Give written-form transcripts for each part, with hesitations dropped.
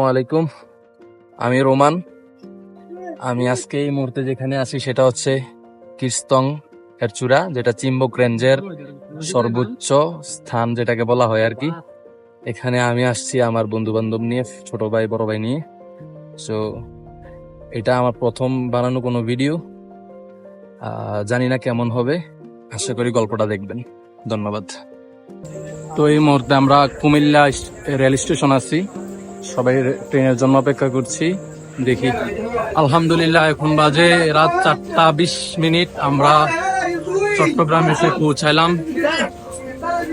আসসালামু আলাইকুম, আমি রোমান। আমি আজকে এই মুহূর্তে যেখানে আছি সেটা হচ্ছে কিরস্তং এর চূড়া, যেটা চিম্বক রেঞ্জের সর্বোচ্চ স্থান যেটাকে বলা হয় আর কি। এখানে আমি আসছি আমার বন্ধু বান্ধব নিয়ে, ছোট ভাই বড় ভাই নিয়ে। সো এটা আমার প্রথম বানানো কোনো ভিডিও, জানি না কেমন হবে, আশা করি গল্পটা দেখবেন। ধন্যবাদ। তো এই মুহূর্তে আমরা কুমিল্লা রেল স্টেশন আছি, সবাই ট্রেনের জন্য অপেক্ষা করছি। দেখি, আলহামদুলিল্লাহ এখন বাজে রাত 4:20। আমরা চট্টগ্রাম এসে পৌঁছাইলাম।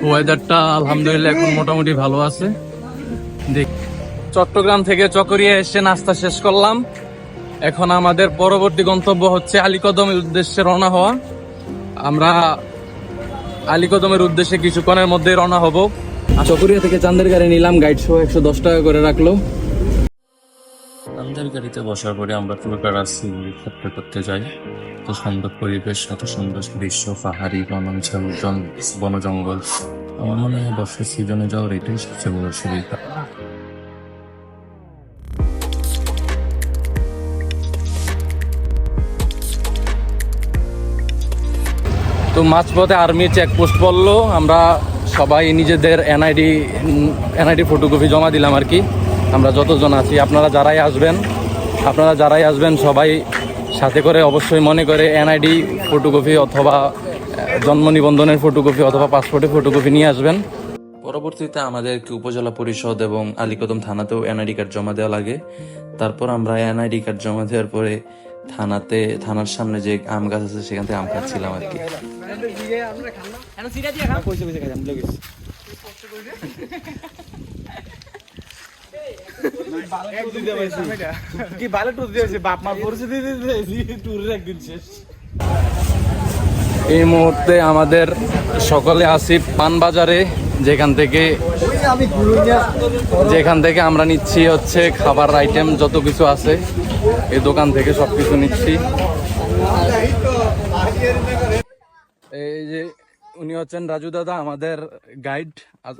ওয়েদারটা আলহামদুলিল্লাহ এখন মোটামুটি ভালো আছে। দেখ, চট্টগ্রাম থেকে চকরিয়া এসে নাস্তা শেষ করলাম। এখন আমাদের পরবর্তী গন্তব্য হচ্ছে আলীকদমের উদ্দেশ্যে রওনা হওয়া। আমরা আলীকদমের উদ্দেশ্যে কিছুক্ষণের মধ্যে রওনা হব। চকরিয়া থেকে চান্দের গাড়ি নিলাম, গাইড সহ 110 টাকা করে রাখলো। আমাদের গাড়িতে বসার পরে আমরা পুরোটা সি যাত্রা করতে যাই। তো সুন্দর পরিবেশ, এত সুন্দর দৃশ্য, পাহাড়ি বনাঞ্চল, বন জঙ্গল। আমার মনে হয় বর্ষার সিজনে যাওয়ার এটাই সবচেয়ে বড় সুবিধা। তো মাঝপথে আর্মি চেকপোস্ট বললো, আমরা সবাই নিজেদের এনআইডি ফটোকপি জমা দিলাম আর কি। আমরা যতজন আছি, আপনারা যারাই আসবেন সবাই সাথে করে অবশ্যই মনে করে এনআইডি ফটোকপি অথবা জন্ম নিবন্ধনের ফটোকপি অথবা পাসপোর্টের ফটোকপি নিয়ে আসবেন। পরবর্তীতে আমাদেরকে উপজেলা পরিষদ এবং আলীকদম থানাতেও এনআইডি কার্ড জমা দেওয়া লাগে। তারপর আমরা এনআইডি কার্ড জমা দেওয়ার পরে থানার সামনে যে আম গাছ আছে সেখান থেকে আম খাচ্ছিলাম আর কি। এই মুহূর্তে আমাদের সকলে আসি পান বাজারে, যেখান থেকে আমরা নিচ্ছি হচ্ছে খাবার আইটেম যত কিছু আছে এই দোকান থেকে সবকিছু নিচ্ছি। এই যে উনি হচ্ছেন রাজু দাদা, আমাদের গাইড।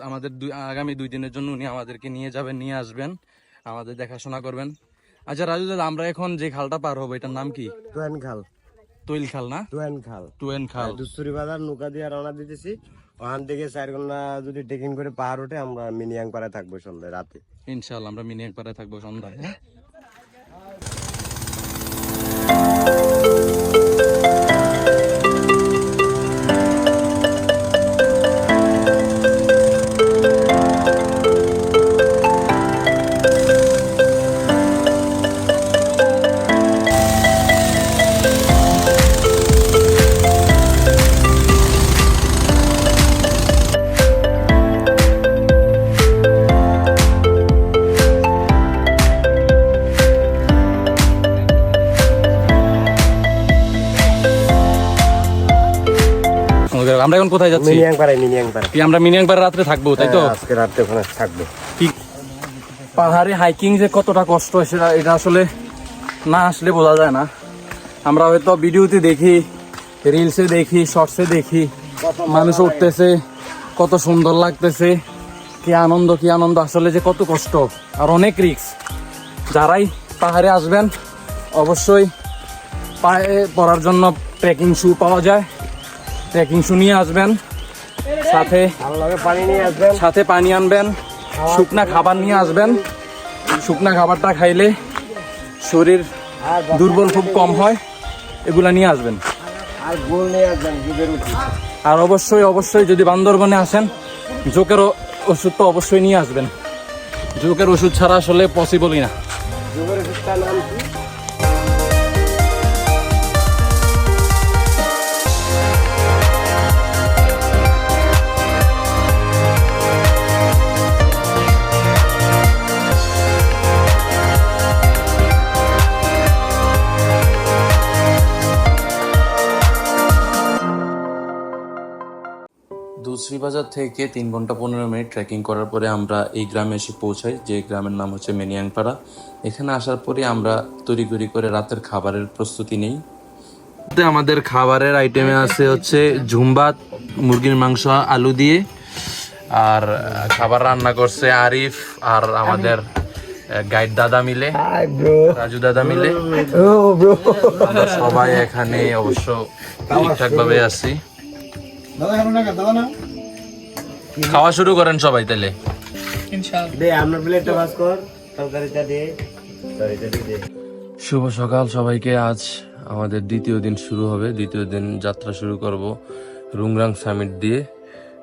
আমাদের আগামী 2 দিনের জন্য উনি আমাদেরকে নিয়ে আসবেন, আমাদের দেখাশোনা করবেন। আচ্ছা রাজু দাদা, আমরা এখন যে খালটা পার হবো এটার নাম কি? তৈল খাল না? টুয়েন খাল। দুস্তুরি বাজার নৌকা দিয়ে রওনা দিতেছি। ওখান থেকে 4 ঘন্টা যদি ট্রেকিং করে পাহাড় ওঠে, আমরা মিনিয়াং পাড়ায় থাকবো সন্ধ্যায় রাতে। ইনশাআল্লাহ আমরা মিনিয়াং পাড়ায় থাকবো সন্ধ্যায়। আমরা এখন কোথায় যাচ্ছি? মিনিয়াং পাড়ায়। আমরা মিনিয়াং পাড়ায় রাত্রে থাকবো, তাই তো? আজকে রাতে ওখানে থাকবো। পাহাড়ে হাইকিং যে কতটা কষ্ট এটা আসলে না আসলে বোঝা যায় না। আমরা হয়তো ভিডিওতে দেখি, রিলসে দেখি, শর্টসে দেখি, মানুষ উঠতেছে, কত সুন্দর লাগতেছে, কি আনন্দ। আসলে যে কত কষ্ট আর অনেক রিস্ক। যারাই পাহাড়ে আসবেন অবশ্যই পায়ে পরার জন্য ট্রেকিং শু পাওয়া যায়, ট্রেকিং শু নিয়ে আসবেন, সাথে পানি আনবেন, শুকনা খাবার নিয়ে আসবেন। শুকনা খাবারটা খাইলে শরীর দুর্বল খুব কম হয়, এগুলা নিয়ে আসবেন। আর অবশ্যই যদি বান্দরবনে আসেন, জোকের ওষুধ তো অবশ্যই নিয়ে আসবেন। জোকের ওষুধ ছাড়া আসলে পসিবলই না। দুসরিবাজার থেকে 3 ঘন্টা 15 মিনিট ট্রেকিং করার পরে আমরা এই গ্রামে এসে পৌঁছাই, যে গ্রামের নাম হচ্ছে মেনিয়াংপাড়া। এখানে আসার পরে আমরা তড়িঘড়ি করে রাতের খাবারের প্রস্তুতি নেই। আমাদের খাবারের আইটেমে আছে হচ্ছে ঝুমবাত, মুরগির মাংস আলু দিয়ে, আর খাবার রান্না করছে আরিফ আর আমাদের গাইড দাদা মিলে, হাই ব্রো। রাজু দাদা মিলে ও ব্রো, আমরা সবাই এখানে অবশ্য ঠিকঠাক ভাবে আছি। খাওয়া শুরু করেন সবাই তাহলে। দে আমরা প্লেটটা ভাজ কর, তরকারিটা দে, তরকারিটা দে। শুভ সকাল সবাইকে। আজ আমাদের দ্বিতীয় দিন শুরু হবে। দ্বিতীয় দিন যাত্রা শুরু করব রুংরাং সামিট দিয়ে।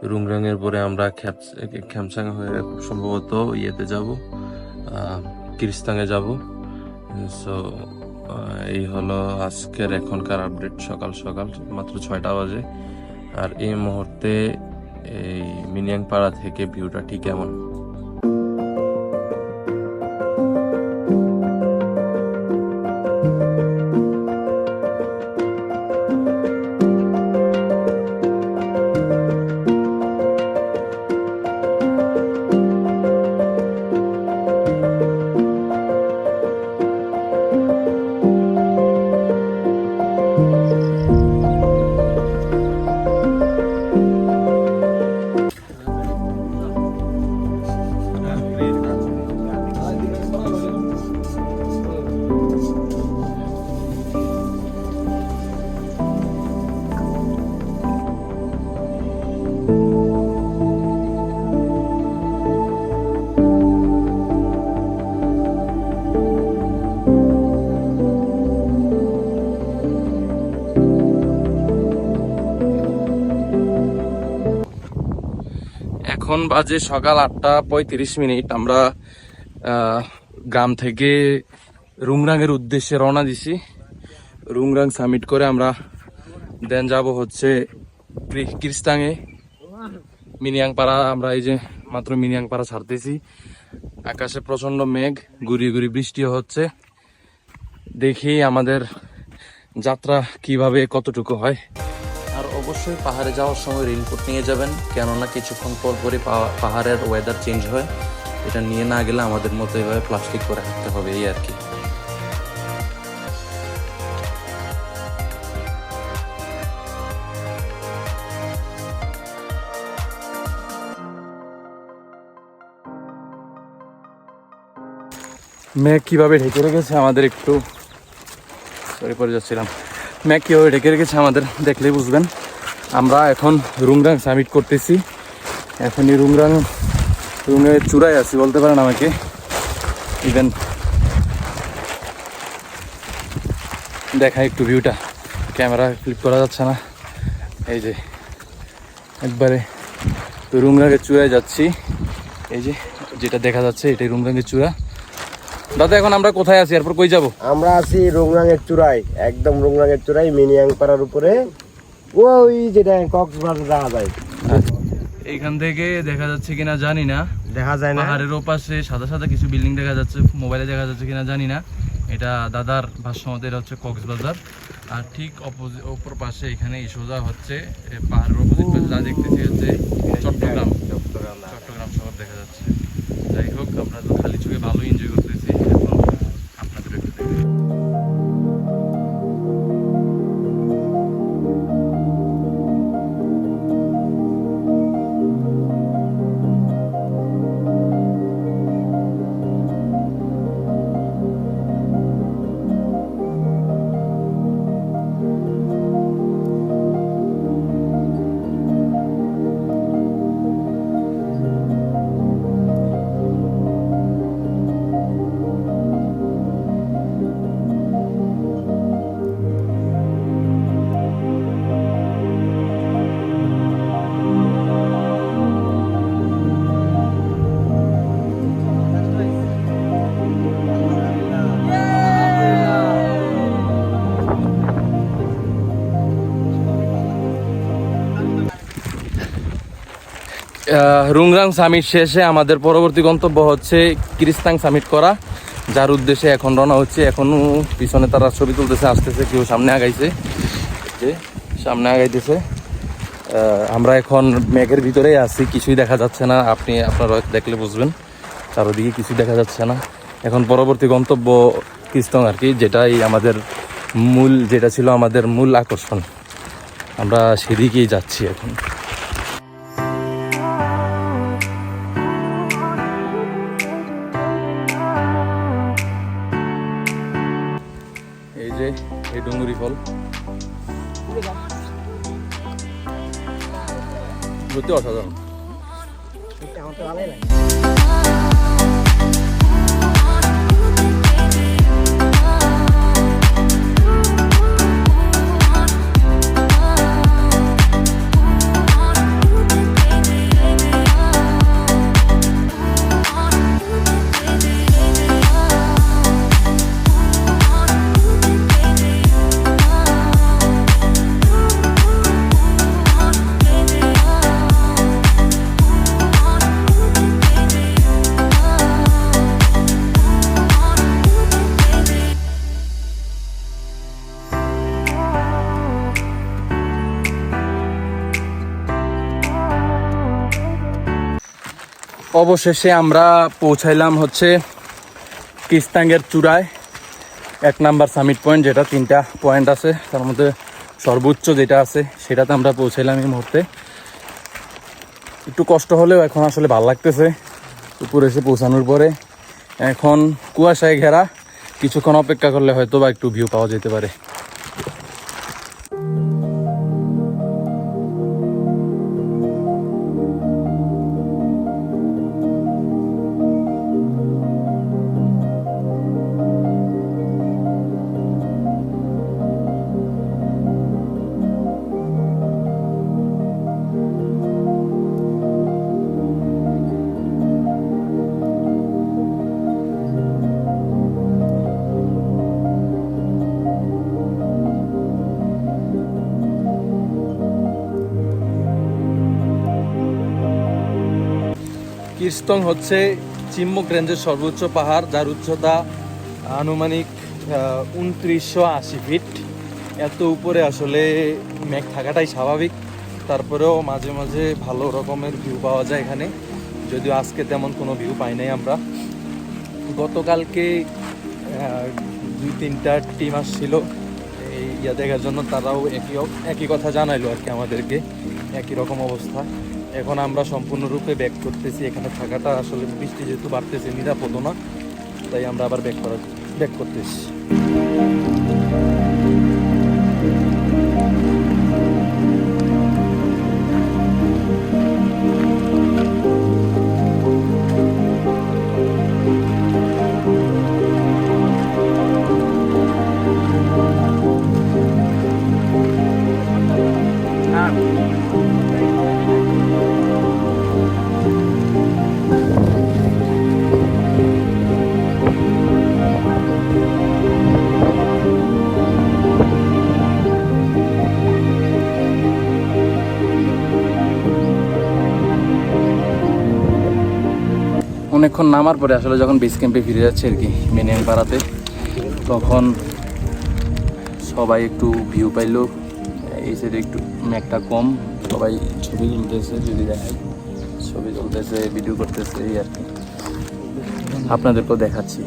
রুংরাং এর পরে আমরা খ্যামসাং হয়ে খুব সম্ভবত ইয়েতে যাব, কিরস্তাঙে যাব। সো এই হলো আজকের এখনকার আপডেট। সকাল সকাল মাত্র 6টা বাজে। আর এই মুহূর্তে এই মিনিয়াংপাড়া থেকে ভিউটা ঠিক এমন। এখন বাজে সকাল 8:35। আমরা গ্রাম থেকে রুংরাং এর উদ্দেশ্যে রওনা দিছি। রুংরাং সামিট করে আমরা দেন যাব হচ্ছে কিরস্তাঙে, মিনিয়াংপাড়া। আমরা এই যে মাত্র মিনিয়াংপাড়া ছাড়তেছি। আকাশে প্রচন্ড মেঘ, গুড়ি গুড়ি বৃষ্টিও হচ্ছে। দেখি আমাদের যাত্রা কিভাবে কতটুকু হয়। আর অবশ্যই পাহাড়ে যাওয়ার সময় রেইনকোট নিয়ে যাবেন, কেননা কিছুক্ষণ পর পরই পাহাড়ের ওয়েদার চেঞ্জ হয়। এটা নিয়ে না গেলে আমাদের মতো এভাবে প্লাস্টিক করে হাঁটতে হবে, এই আর কি। মেঘ কিভাবে ঢেকে রেখেছে আমাদের, একটু সরি পরে যাচ্ছিলাম। মেঘ কিভাবে ঢেকে রেখেছে আমাদের দেখলেই বুঝবেন। আমরা এখন রুংরাং সামিট করতেছি। এখনই রুংরাংয়ের চূড়ায় আছি বলতে পারেন আমাকে। ইভেন দেখাই একটু ভিউটা, ক্যামেরা ক্লিক করা যাচ্ছে না। এই যে একবারে রুংরাংয়ের চূড়ায় যাচ্ছি। এই যে যেটা দেখা যাচ্ছে এটাই রুংরাংয়ের চূড়া। দাদা এখন আমরা কোথায় আছি, এরপর কই যাব? আমরা আছি রুংরাংয়ের চূড়ায়, একদম রুংরাংয়ের চূড়ায়, মিনিয়াংপাড়ার উপরে। ওই যেটা কক্সবাজার যাওয়া যায়, এইখান থেকে দেখা যাচ্ছে কিনা জানি না, দেখা যায় না। পাহাড়ের ওপাশে সাদা সাদা কিছু বিল্ডিং দেখা যাচ্ছে, মোবাইলে দেখা যাচ্ছে কিনা জানি না। এটা দাদার ভাষ্যমত এটা হচ্ছে কক্সবাজার। আর ঠিক অপর পাশে এখানে সোজা হচ্ছে পাহাড়ের অপোজিট পাশে যা দেখতেছি হচ্ছে চট্টগ্রাম শহর দেখা যাচ্ছে। যাই হোক, আমরা তো খালি চোখে ভালো এনজয় করতেছি। এখন আপনাদের একটু দেখি। রুংরাং সামিট শেষে আমাদের পরবর্তী গন্তব্য হচ্ছে কিরস্তাং সামিট করা, যার উদ্দেশ্যে এখন রওনা হচ্ছে। এখনো পিছনে তারা ছবি তুলতেছে, আসতেছে, কেউ সামনে আগাইছে, যে সামনে আগাইতেছে। আমরা এখন মেঘের ভিতরেই আছি, কিছুই দেখা যাচ্ছে না। আপনারা দেখলে বুঝবেন, চারদিকে কিছুই দেখা যাচ্ছে না। এখন পরবর্তী গন্তব্য কিরস্তাং আর কি, যেটাই আমাদের যেটা ছিল আমাদের মূল আকর্ষণ। আমরা সেদিকেই যাচ্ছি এখন। ডুঙ্গুরি ফল সত্যি অসাধারণ। আমার তো ভালোই লাগে। অবশেষে আমরা পৌঁছাইলাম হচ্ছে কিস্তাঙ্গের চূড়ায়, 1 নাম্বার সামিট পয়েন্ট, যেটা 3টা পয়েন্ট আছে, তার মধ্যে সর্বোচ্চ যেটা আছে সেটাতে আমরা পৌঁছাইলাম এই মুহূর্তে। একটু কষ্ট হলেও এখন আসলে ভালো লাগতেছে উপরে এসে পৌঁছানোর পরে। এখন কুয়াশায় ঘেরা, কিছুক্ষণ অপেক্ষা করলে হয়তো বা একটু ভিউ পাওয়া যেতে পারে। কিরস্তং হচ্ছে চিম্বুক রেঞ্জের সর্বোচ্চ পাহাড়, যার উচ্চতা আনুমানিক 2980 ফিট। এত উপরে আসলে মেঘ থাকাটাই স্বাভাবিক, তারপরেও মাঝে মাঝে ভালো রকমের ভিউ পাওয়া যায় এখানে, যদিও আজকে তেমন কোনো ভিউ পাই নাই আমরা। গতকালকে 2-3টা টিম আসছিল এই দেখার জন্য, তারাও একই কথা জানাইলো আর কি আমাদেরকে, একই রকম অবস্থা। এখন আমরা সম্পূর্ণরূপে ব্যাক করতেছি, এখানে থাকাটা আসলে বৃষ্টি যেহেতু বাড়তেছে নিরাপদ না, তাই আমরা আবার ব্যাক করতেছি। অনেকক্ষণ নামার পরে আসলে যখন বেস ক্যাম্পে ফিরে যাচ্ছে আর কি মিনিয়াং পাড়াতে, তখন সবাই একটু ভিউ পাইলো। এই সাইডে একটু মেঘটা কম, সবাই ছবি তুলতেছে, যদি দেখায় ছবি তুলতেছে, ভিডিও করতেছে, এই আর কি আপনাদেরকেও দেখাচ্ছি।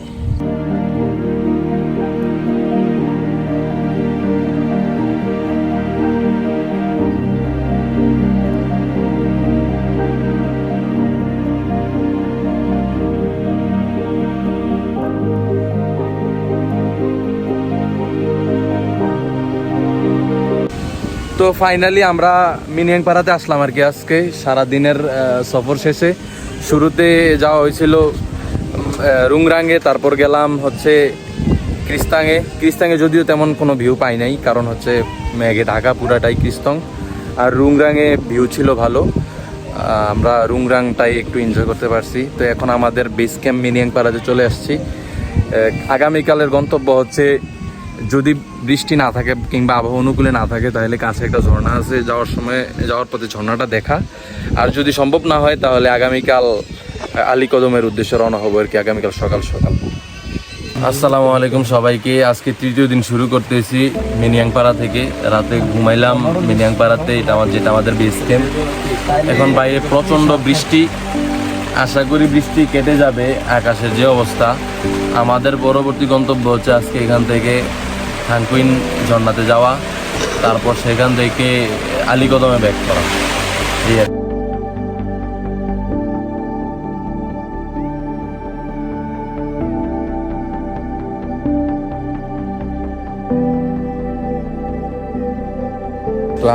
তো ফাইনালি আমরা মিনিয়াং পাড়াতে আসলাম আর কি। আজকে সারাদিনের সফর শেষে শুরুতে যাওয়া হয়েছিল রুংরাঙ্গে, তারপর গেলাম হচ্ছে ক্রিস্তাঙে যদিও তেমন কোনো ভিউ পাই নাই, কারণ হচ্ছে মেঘে ঢাকা পুরাটাই ক্রিস্তং। আর রুংরাঙে ভিউ ছিল ভালো, আমরা রুংরাংটাই একটু এনজয় করতে পারছি। তো এখন আমাদের বেস ক্যাম্প মিনিয়াং পাড়াতে চলে আসছি। আগামীকালের গন্তব্য হচ্ছে, যদি বৃষ্টি না থাকে কিংবা আবহাওয়া অনুকূলে না থাকে, তাহলে কাছে একটা ঝর্ণা আছে, যাওয়ার পথে ঝর্ণাটা দেখা। আর যদি সম্ভব না হয় তাহলে আগামীকাল আলীকদমের উদ্দেশ্যে রওনা হবো আর কি, আগামীকাল সকাল সকাল। আসসালামু আলাইকুম সবাইকে। আজকে 3য় দিন শুরু করতেছি মিনিয়াং পাড়া থেকে। রাতে ঘুমাইলাম মিনিয়াং পাড়াতে, যেটা আমাদের বেস ক্যাম্প। এখন বাইরে প্রচণ্ড বৃষ্টি, আশা করি বৃষ্টি কেটে যাবে। আকাশের যে অবস্থা, আমাদের পরবর্তী গন্তব্য হচ্ছে আজকে এখান থেকে থাংকুইন ঝর্ণাতে যাওয়া, তারপর সেখান থেকে আলীকদমে ব্যাক করা। এই আর কি।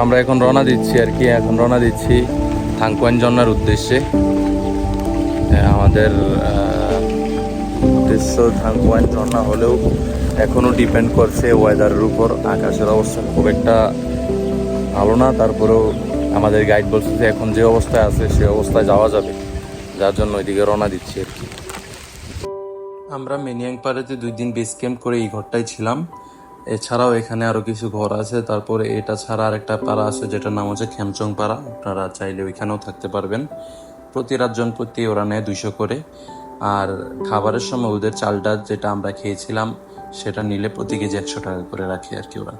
আমরা এখন রওনা দিচ্ছি আর কি, এখন রওনা দিচ্ছি থাংকোয়ান ঝর্ণার উদ্দেশ্যে। আমাদের উদ্দেশ্য থাংকোয়ান ঝর্ণা হলেও এখনো ডিপেন্ড করছে ওয়েদারের উপর। আকাশের অবস্থা খুব একটা ভালো না, তারপরেও আমাদের গাইড বলছে যে এখন যে অবস্থায় আছে সে অবস্থায় যাওয়া যাবে, যার জন্য ওইদিকে রওনা দিচ্ছি আর কি। আমরা মেনিয়াং পাড়াতে 2 দিন বেস ক্যাম্প করে এই ঘরটাই ছিলাম। এছাড়াও এখানে আরো কিছু ঘর আছে, তারপরে এটা ছাড়া আরেকটা পাড়া আছে যেটার নাম হচ্ছে খেমচং পাড়া। আপনারা চাইলে ওইখানেও থাকতে পারবেন। প্রতি রাতজন প্রতি ওরা নেয় 200 করে। আর খাবারের সময় ওদের চালটা যেটা আমরা খেয়েছিলাম সেটা নিলে প্রতি কেজি 100 টাকা করে রাখে আর কি ওরা।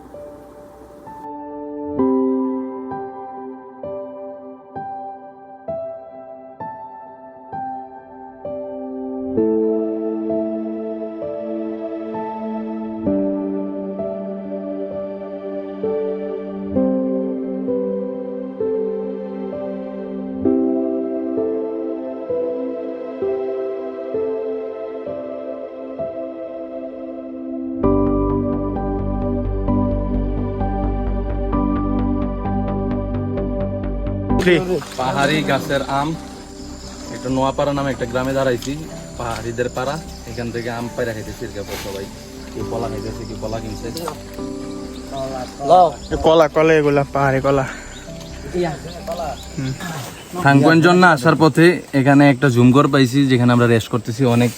পাহাড়ি গাছের আম, একটা নোয়াপাড়া নামে একটা গ্রামে দাঁড়াইছি, পাহাড়িদের পাড়া। এখান থেকে আম পাইরা খাইতেছি সবাই। কেউ কলা খাইতেছে, কেউ কলা কিনছে। কলা কলা এগুলা পাহাড়ি কলা। থাংকোয়ান ঝর্ণা আসার পথে এখানে একটা জুমঘর পাইছি যেখানে আমরা রেস্ট করতেছি। অনেক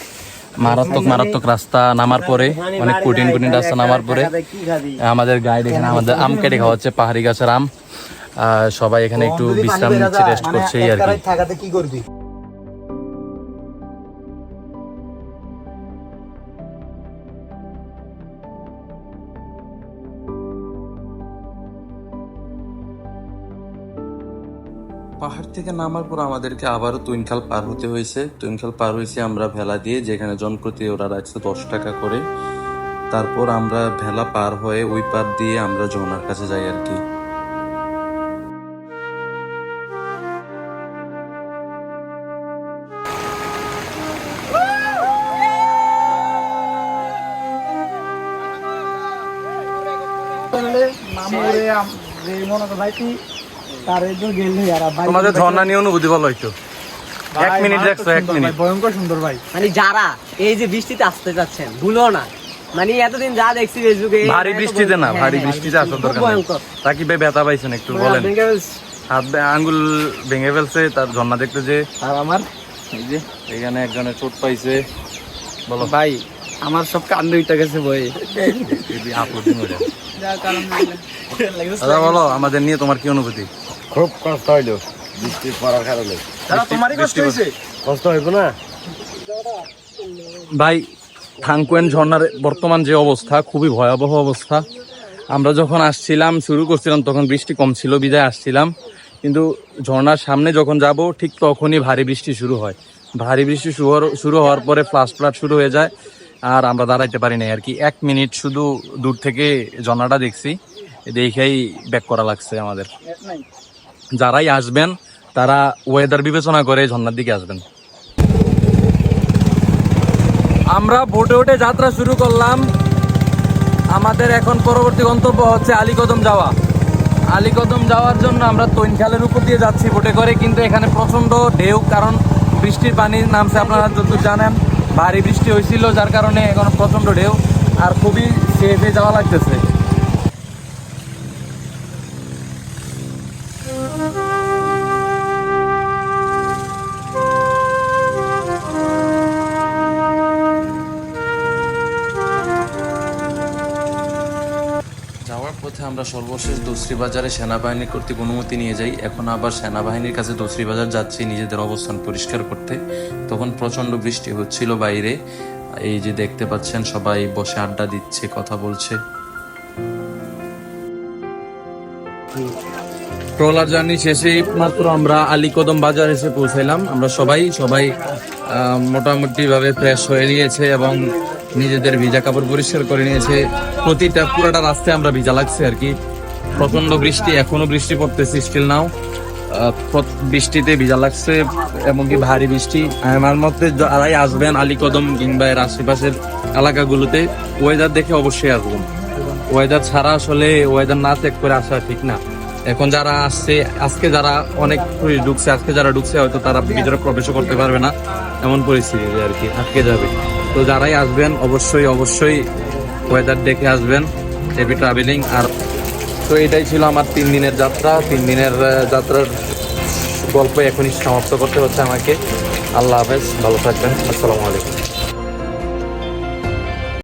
মারাত্মক রাস্তা নামার পরে, অনেক কঠিন রাস্তা নামার পরে আমাদের গাইড এখানে আমাদের আম কেটে খাওয়াচ্ছে, পাহাড়ি গাছের আম। সবাই এখানে একটু বিশ্রাম নিচ্ছে, রেস্ট করছে এই আর কি। পাহাড় থেকে নামার পর আমাদেরকে আবারও তুইনখাল পার হতে হয়েছে। তুইনখাল পার হয়েছে আমরা ভেলা দিয়ে, যেখানে জনপ্রতি ওরা রাখছে 10 টাকা করে। তারপর আমরা ভেলা পার হয়ে ওই পার দিয়ে আমরা যমুনার কাছে যাই আর কি। তোমাদের ঝর্ণা নিয়ে অনুভূতি বলো একটু। 1 মিনিট দেখছো, 1 মিনিট। ভয়ঙ্কর সুন্দর ভাই। মানে যারা এই যে বৃষ্টিতে আসতে যাচ্ছেন ভুলো না, মানে এতদিন যা দেখছি ফেসবুকে ভারী বৃষ্টিতে না, ভারী বৃষ্টিতে আসার দরকার নেই। রাকিব ভাই ব্যথা পাইছেন একটু বলেন। হাত আঙ্গুল ভেঙে ফেলছে তার ঝর্ণা দেখতে যে। আর আমার এই যে এখানে একজনের চোট পাইছে। বলো ভাই, আমার সব কান্ড উঠে গেছে বই। দাদা বলো আমাদের নিয়ে তোমার কি অনুভূতি? খুব কষ্ট হইলো বৃষ্টি পড়ার কারণে। তোমারই কষ্ট হয়েছে? কষ্ট হইব না ভাই, থাংকোয়ান ঝর্ণার বর্তমান যে অবস্থা খুবই ভয়াবহ অবস্থা। আমরা যখন আসছিলাম, শুরু করছিলাম, তখন বৃষ্টি কম ছিল বিদায় আসছিলাম, কিন্তু ঝর্ণার সামনে যখন যাব ঠিক তখনই ভারী বৃষ্টি শুরু হয়। ভারী বৃষ্টি শুরু হওয়ার পরে ফ্লাড শুরু হয়ে যায়, আর আমরা দাঁড়াইতে পারি নাই আর কি। 1 মিনিট শুধু দূর থেকে ঝর্ণাটা দেখছি, দেখেই ব্যাক করা লাগছে আমাদের। যারাই আসবেন তারা ওয়েদার বিবেচনা করে ঝর্ণার দিকে আসবেন। আমরা বোটে উঠে যাত্রা শুরু করলাম। আমাদের এখন পরবর্তী গন্তব্য হচ্ছে আলীকদম যাওয়া। আলীকদম যাওয়ার জন্য আমরা তৈনখালের উপর দিয়ে যাচ্ছি বোটে করে, কিন্তু এখানে প্রচন্ড ঢেউ, কারণ বৃষ্টির পানি নামছে। আপনারা যতটুকু জানেন ভারী বৃষ্টি হয়েছিল, যার কারণে এখন প্রচন্ড ঢেউ, আর খুবই সেফে যাওয়া লাগতেছে। যাওয়ার পথে আমরা সর্বশেষ দোসরি বাজারে সেনাবাহিনী কর্তৃক অনুমতি নিয়ে যাই। এখন আবার সেনাবাহিনীর কাছে দোসরি বাজার যাচ্ছি নিজেদের অবস্থান পরিষ্কার করতে। তখন প্রচন্ড বৃষ্টি হচ্ছিল বাইরে। এই যে দেখতে পাচ্ছেন সবাই বসে আড্ডা দিচ্ছে, কথা বলছে। ট্রলার জার্নি শেষে মাত্র আমরা আলীকদম বাজার এসে পৌঁছাইলাম। আমরা সবাই মোটামুটি ভাবে ফ্রেশ হয়ে নিয়েছে এবং নিজেদের ভিজা কাপড় পরিষ্কার করে নিয়েছে। পুরাটা রাস্তায় আমরা ভিজা লাগছে আর কি। প্রচন্ড বৃষ্টি, এখনো বৃষ্টি পড়তেছে স্টিল নাও। বৃষ্টিতে ভিজা লাগছে, এমনকি ভারী বৃষ্টি। আমার মতে যারাই আসবেন আলীকদম কিংবা এর আশেপাশের এলাকাগুলোতে, ওয়েদার দেখে অবশ্যই আসবেন। ওয়েদার ছাড়া আসলে ওয়েদার না চেক করে আসা ঠিক না। এখন যারা আসছে, আজকে যারা অনেক টুরিস্ট ঢুকছে, আজকে যারা ঢুকছে হয়তো তারা ভিতরে প্রবেশ করতে পারবে না, এমন পরিস্থিতি আর কি, আটকে যাবে। তো যারাই আসবেন অবশ্যই অবশ্যই ওয়েদার দেখে আসবেন, হেভি ট্রাভেলিং। আর তো এটাই ছিল আমার 3 দিনের যাত্রা। 3 দিনের যাত্রার গল্প এখনই সমাপ্ত করতে হচ্ছে আমাকে। আল্লাহ হাফেজ, ভালো থাকবেন, আসসালামু আলাইকুম।